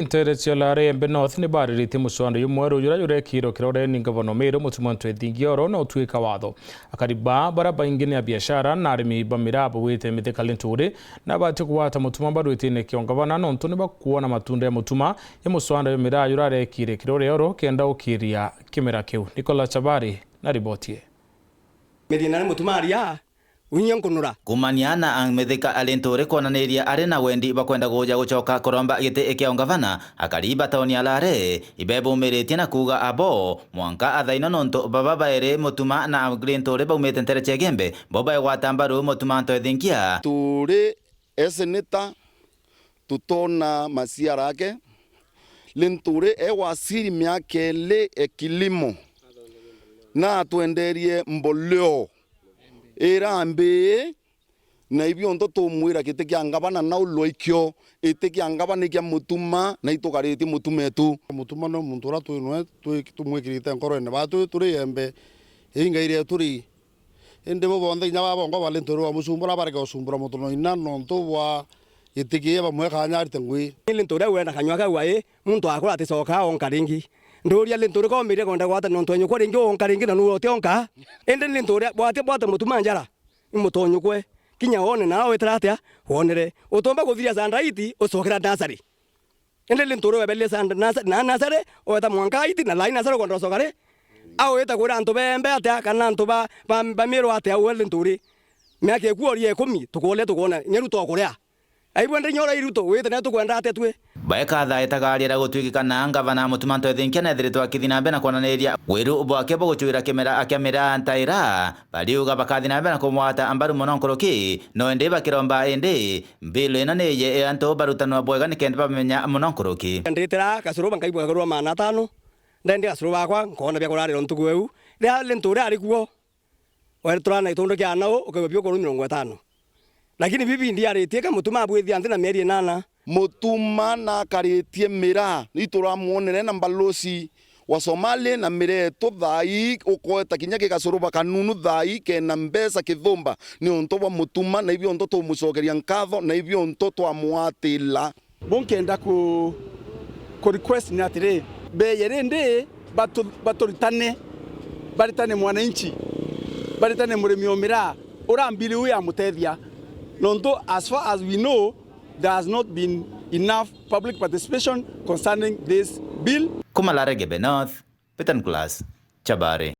Intereciolare embe north ni baririte musondo yumweru yura kiro kirore ni gavano mero mutumanto ethingioro no tuika watho akariba baraba ingine ya biashara na arimi bamirabo wite mite kalenturi na bati kuwata mutuma baru itine kiongavana no ntuni bakuona matunda ya mutuma ya musondo yumira yura kire kirore yoro kenda ukiria kimera kiu Nicola Chabari na ribotie medina mutuma aria unyankunura kumaniana ang methika alentore konaniria arena wendi bakwenda goja gucoka koromba gite ekiongavana akariba taoni alare ibebo meretie na kuga abo mwanka athaina nonto baba baere mutuma na alentore baumete ntere chegembe boba egwatambaru mutuma nto ethinkia turi eseneta tutona masiara yake lentore ewasiri miake le ekilimo na tuenderie mboleo erambe na ibyo ndo tumwira kite kyangabana na uloikyo ite kyangabana kya mutuma na itokariti mutumetu mutuma no muntura tuinwe tumwikirite nkoro ne batu turi embe ingaire turi ende bo bonde nya babongo balentoro wa musumbura bareke osumbura mutuno ina nonto bwa itikiye bamwe kanyarite ngwi lentore wena kanywa kawae muntu akora tisoka onkaringi ndoria lentore ko mire konda gwata nonto nyukore ngi onkaringi na nurote onka ende lentore bwate mutuma njara imutonyo kwe kinya one nawe tratia honere utomba kuthiria sandaiti usokera nasari ende lentore webele sanda nasari oeta mwankaiti na line nasari konda sokare au eta kura anto bembe atia kana anto ba miro atia lentore miake kuorie 10 tukona nyeruto kuria aibwende nyora iruto wete na tukwenda atetwe baeka tha etagaria gutwikana ngavana mutumanto ethinkia na thiritwa kithina mbena konaniria wiru bwake boguchuira kimera akamera ntaira baliuga bakathina mbena kumwata ambaru mononkoroki no ende bakiromba ende mbilo ina neye anto barutanwa bwega nikende bamenya mononkoroki nditira kasuro bankaibwa garwa mana tano ndende kasuro bakwa nkona bya kurarira ntugu eu ria lentura ari kuo werturana itondo kya nao ukabyo ko 50 lakini bibi ndi aritie ka mutuma abwithia nthina meri 8 mutuma na karitie mira ituramuonere na mbalosi wa Somalia na mire to thai ukoeta kinya kigasuruba kanunu thai ke na mbesa kithumba ni onto wa mutuma na ibyo onto to mucogeria nkatho na ibyo onto to amwatila bonkenda ku request ni atire be yerende batoritane baritane mwananchi baritane murimi omira urambili uya mutethia nonto as far as we know there has not been enough public participation concerning this bill. Kumalare Gebe North, Petan Class, Chabari.